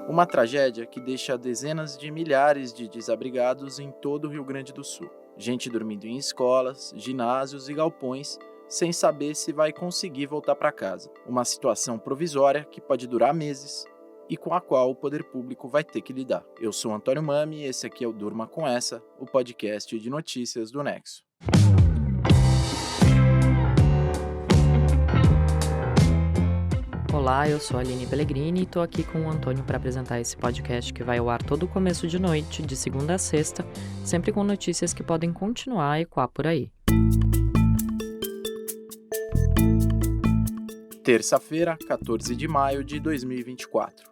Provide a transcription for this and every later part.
Uma tragédia que deixa dezenas de milhares de desabrigados em todo o Rio Grande do Sul. Gente dormindo em escolas, ginásios e galpões, sem saber se vai conseguir voltar para casa. Uma situação provisória que pode durar meses e com a qual o poder público vai ter que lidar. Eu sou Antônio Mami e esse aqui é o Durma Com Essa, o podcast de notícias do Nexo. Olá, eu sou a Aline Pellegrini e estou aqui com o Antônio para apresentar esse podcast que vai ao ar todo começo de noite, de segunda a sexta, sempre com notícias que podem continuar a ecoar por aí. Terça-feira, 14 de maio de 2024.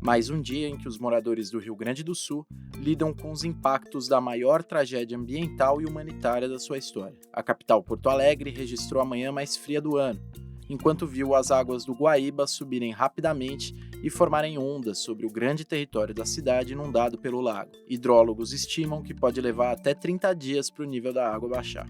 Mais um dia em que os moradores do Rio Grande do Sul lidam com os impactos da maior tragédia ambiental e humanitária da sua história. A capital Porto Alegre registrou a manhã mais fria do ano, enquanto viu as águas do Guaíba subirem rapidamente e formarem ondas sobre o grande território da cidade inundado pelo lago. Hidrólogos estimam que pode levar até 30 dias para o nível da água baixar.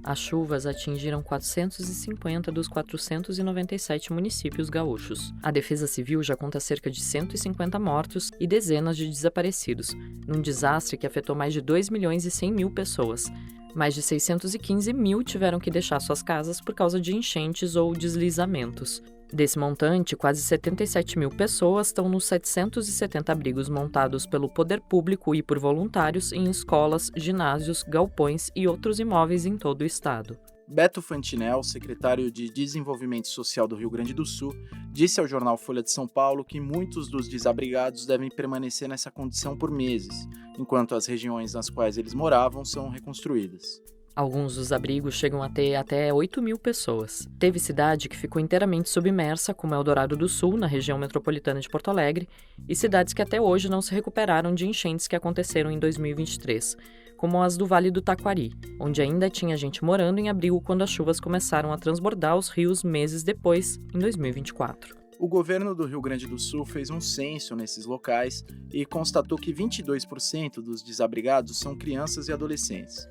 As chuvas atingiram 450 dos 497 municípios gaúchos. A Defesa Civil já conta cerca de 150 mortos e dezenas de desaparecidos, num desastre que afetou mais de 2 milhões e 100 mil pessoas. Mais de 615 mil tiveram que deixar suas casas por causa de enchentes ou deslizamentos. Desse montante, quase 77 mil pessoas estão nos 770 abrigos montados pelo poder público e por voluntários em escolas, ginásios, galpões e outros imóveis em todo o estado. Beto Fantinel, secretário de Desenvolvimento Social do Rio Grande do Sul, disse ao jornal Folha de São Paulo que muitos dos desabrigados devem permanecer nessa condição por meses, enquanto as regiões nas quais eles moravam são reconstruídas. Alguns dos abrigos chegam a ter até 8 mil pessoas. Teve cidade que ficou inteiramente submersa, como Eldorado do Sul, na região metropolitana de Porto Alegre, e cidades que até hoje não se recuperaram de enchentes que aconteceram em 2023, como as do Vale do Taquari, onde ainda tinha gente morando em abrigo quando as chuvas começaram a transbordar os rios meses depois, em 2024. O governo do Rio Grande do Sul fez um censo nesses locais e constatou que 22% dos desabrigados são crianças e adolescentes.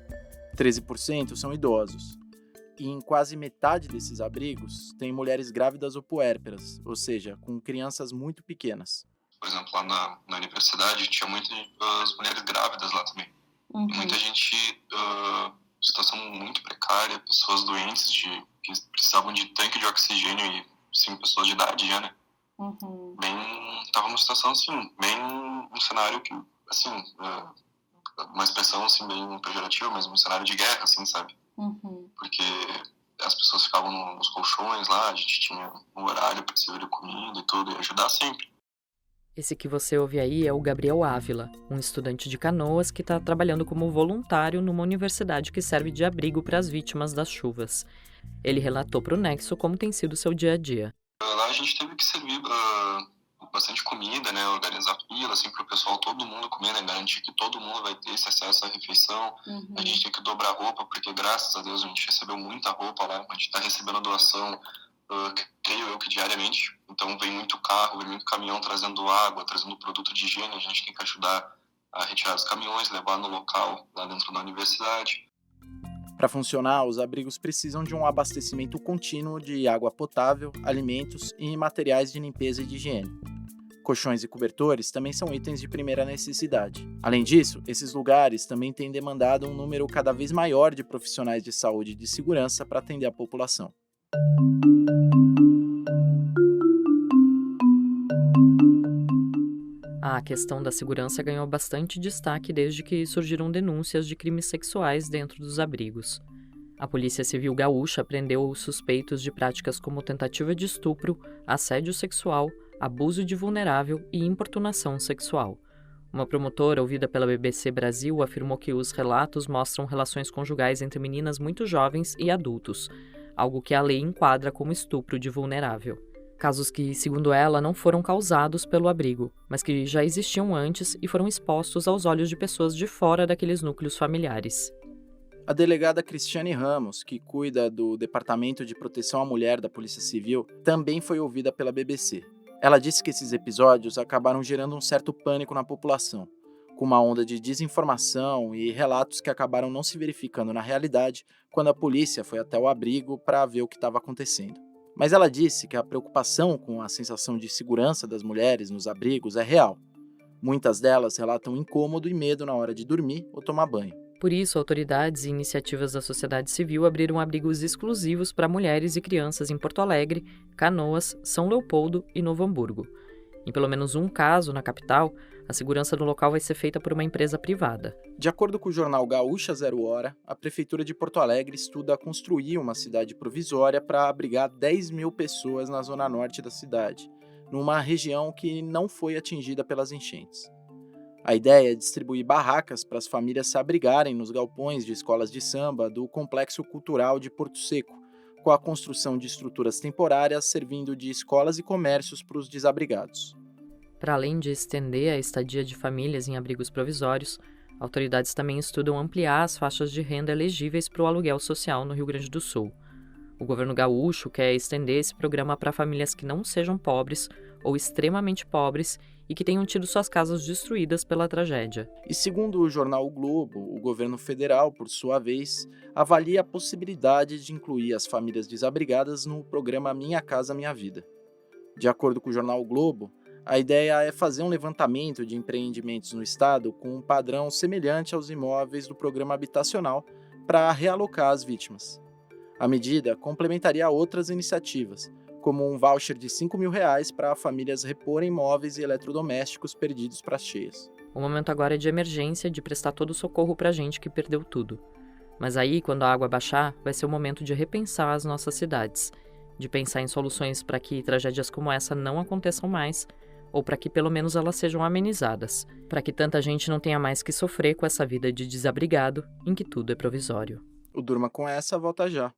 13% são idosos. E em quase metade desses abrigos tem mulheres grávidas ou puérperas, ou seja, com crianças muito pequenas. Por exemplo, lá na universidade tinha muitas mulheres grávidas lá também. Muita gente em situação muito precária, pessoas doentes que precisavam de tanque de oxigênio e sim, pessoas de idade já, né? Tava numa situação assim, bem um cenário que, assim, uma expressão assim bem pejorativa, mas um cenário de guerra, assim, sabe? Porque as pessoas ficavam nos colchões lá, a gente tinha um horário para servir comida e tudo, e ajudar sempre. Esse que você ouve aí é o Gabriel Ávila, um estudante de Canoas que está trabalhando como voluntário numa universidade que serve de abrigo para as vítimas das chuvas. Ele relatou para o Nexo como tem sido seu dia a dia. Lá a gente teve que servir bastante comida, né, organizar fila, assim, para o pessoal, todo mundo comer, né, garantir que todo mundo vai ter esse acesso à refeição. A gente tem que dobrar roupa, porque graças a Deus a gente recebeu muita roupa lá, a gente está recebendo doação, creio eu que diariamente, então vem muito carro, vem muito caminhão trazendo água, trazendo produto de higiene, a gente tem que ajudar a retirar os caminhões, levar no local, lá dentro da universidade. Para funcionar, os abrigos precisam de um abastecimento contínuo de água potável, alimentos e materiais de limpeza e de higiene. Colchões e cobertores também são itens de primeira necessidade. Além disso, esses lugares também têm demandado um número cada vez maior de profissionais de saúde e de segurança para atender a população. A questão da segurança ganhou bastante destaque desde que surgiram denúncias de crimes sexuais dentro dos abrigos. A Polícia Civil Gaúcha prendeu os suspeitos de práticas como tentativa de estupro, assédio sexual, abuso de vulnerável e importunação sexual. Uma promotora ouvida pela BBC Brasil afirmou que os relatos mostram relações conjugais entre meninas muito jovens e adultos, algo que a lei enquadra como estupro de vulnerável. Casos que, segundo ela, não foram causados pelo abrigo, mas que já existiam antes e foram expostos aos olhos de pessoas de fora daqueles núcleos familiares. A delegada Cristiane Ramos, que cuida do Departamento de Proteção à Mulher da Polícia Civil, também foi ouvida pela BBC. Ela disse que esses episódios acabaram gerando um certo pânico na população, com uma onda de desinformação e relatos que acabaram não se verificando na realidade quando a polícia foi até o abrigo para ver o que estava acontecendo. Mas ela disse que a preocupação com a sensação de segurança das mulheres nos abrigos é real. Muitas delas relatam incômodo e medo na hora de dormir ou tomar banho. Por isso, autoridades e iniciativas da sociedade civil abriram abrigos exclusivos para mulheres e crianças em Porto Alegre, Canoas, São Leopoldo e Novo Hamburgo. Em pelo menos um caso, na capital, a segurança do local vai ser feita por uma empresa privada. De acordo com o jornal Gaúcha Zero Hora, a Prefeitura de Porto Alegre estuda construir uma cidade provisória para abrigar 10 mil pessoas na zona norte da cidade, numa região que não foi atingida pelas enchentes. A ideia é distribuir barracas para as famílias se abrigarem nos galpões de escolas de samba do Complexo Cultural de Porto Seco, com a construção de estruturas temporárias servindo de escolas e comércios para os desabrigados. Para além de estender a estadia de famílias em abrigos provisórios, autoridades também estudam ampliar as faixas de renda elegíveis para o aluguel social no Rio Grande do Sul. O governo gaúcho quer estender esse programa para famílias que não sejam pobres ou extremamente pobres e que tenham tido suas casas destruídas pela tragédia. E segundo o jornal O Globo, o governo federal, por sua vez, avalia a possibilidade de incluir as famílias desabrigadas no programa Minha Casa Minha Vida. De acordo com o jornal O Globo, a ideia é fazer um levantamento de empreendimentos no estado com um padrão semelhante aos imóveis do programa habitacional para realocar as vítimas. A medida complementaria outras iniciativas, como um voucher de R$5 mil para famílias reporem móveis e eletrodomésticos perdidos para as cheias. O momento agora é de emergência, de prestar todo o socorro para a gente que perdeu tudo. Mas aí, quando a água baixar, vai ser o momento de repensar as nossas cidades, de pensar em soluções para que tragédias como essa não aconteçam mais, ou para que pelo menos elas sejam amenizadas, para que tanta gente não tenha mais que sofrer com essa vida de desabrigado em que tudo é provisório. O Durma com Essa volta já.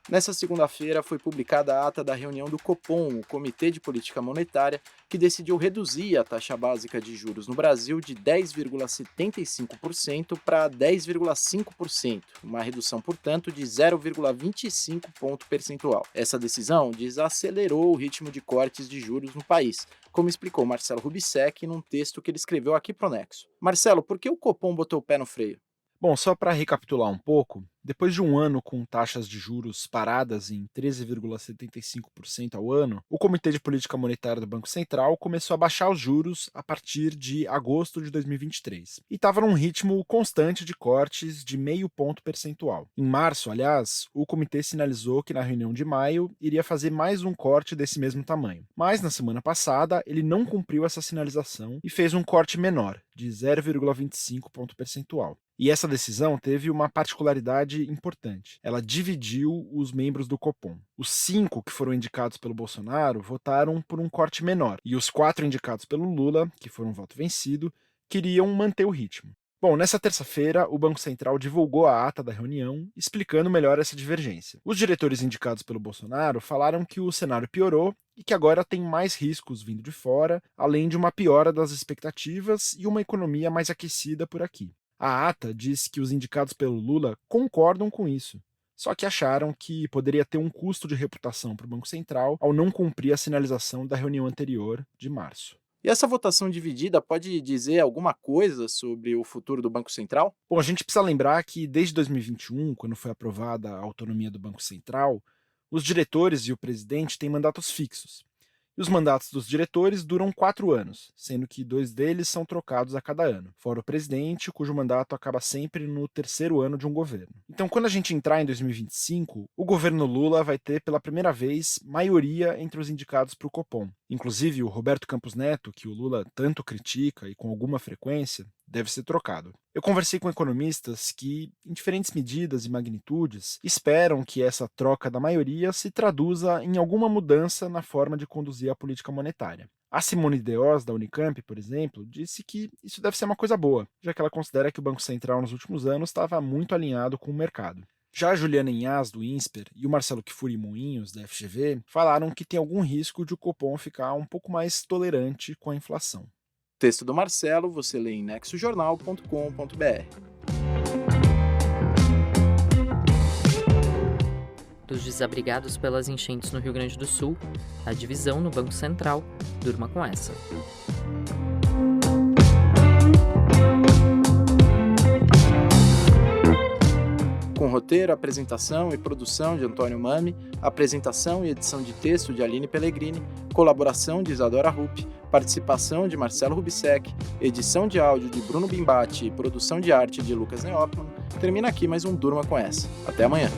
Nessa segunda-feira foi publicada a ata da reunião do Copom, o Comitê de Política Monetária, que decidiu reduzir a taxa básica de juros no Brasil de 10,75% para 10,5%, uma redução, portanto, de 0,25 ponto percentual. Essa decisão desacelerou o ritmo de cortes de juros no país, como explicou Marcelo Rubissec num texto que ele escreveu aqui pro Nexo. Marcelo, por que o Copom botou o pé no freio? Bom, só para recapitular um pouco, depois de um ano com taxas de juros paradas em 13,75% ao ano, o Comitê de Política Monetária do Banco Central começou a baixar os juros a partir de agosto de 2023. E estava num ritmo constante de cortes de 0,5 ponto percentual. Em março, aliás, o comitê sinalizou que na reunião de maio iria fazer mais um corte desse mesmo tamanho. Mas na semana passada, ele não cumpriu essa sinalização e fez um corte menor, de 0,25 ponto percentual. E essa decisão teve uma particularidade importante. Ela dividiu os membros do Copom. Os 5 que foram indicados pelo Bolsonaro votaram por um corte menor. E os 4 indicados pelo Lula, que foram um voto vencido, queriam manter o ritmo. Bom, nessa terça-feira, o Banco Central divulgou a ata da reunião, explicando melhor essa divergência. Os diretores indicados pelo Bolsonaro falaram que o cenário piorou e que agora tem mais riscos vindo de fora, além de uma piora das expectativas e uma economia mais aquecida por aqui. A ata diz que os indicados pelo Lula concordam com isso, só que acharam que poderia ter um custo de reputação para o Banco Central ao não cumprir a sinalização da reunião anterior de março. E essa votação dividida pode dizer alguma coisa sobre o futuro do Banco Central? Bom, a gente precisa lembrar que desde 2021, quando foi aprovada a autonomia do Banco Central, os diretores e o presidente têm mandatos fixos. E os mandatos dos diretores duram 4 anos, sendo que 2 deles são trocados a cada ano, fora o presidente, cujo mandato acaba sempre no 3º ano de um governo. Então, quando a gente entrar em 2025, o governo Lula vai ter, pela primeira vez, maioria entre os indicados para o Copom. Inclusive, o Roberto Campos Neto, que o Lula tanto critica e com alguma frequência, deve ser trocado. Eu conversei com economistas que, em diferentes medidas e magnitudes, esperam que essa troca da maioria se traduza em alguma mudança na forma de conduzir a política monetária. A Simone Deos, da Unicamp, por exemplo, disse que isso deve ser uma coisa boa, já que ela considera que o Banco Central nos últimos anos estava muito alinhado com o mercado. Já a Juliana Inhas, do INSPER, e o Marcelo Kfouri Moinhos, da FGV, falaram que tem algum risco de o Copom ficar um pouco mais tolerante com a inflação. Texto do Marcelo você lê em nexojornal.com.br. Dos desabrigados pelas enchentes no Rio Grande do Sul, a divisão no Banco Central, durma com essa. Com roteiro, apresentação e produção de Antônio Mami, apresentação e edição de texto de Aline Pellegrini, colaboração de Isadora Rupp, participação de Marcelo Rubissec, edição de áudio de Bruno Bimbati e produção de arte de Lucas Neopman, termina aqui mais um Durma com Essa. Até amanhã!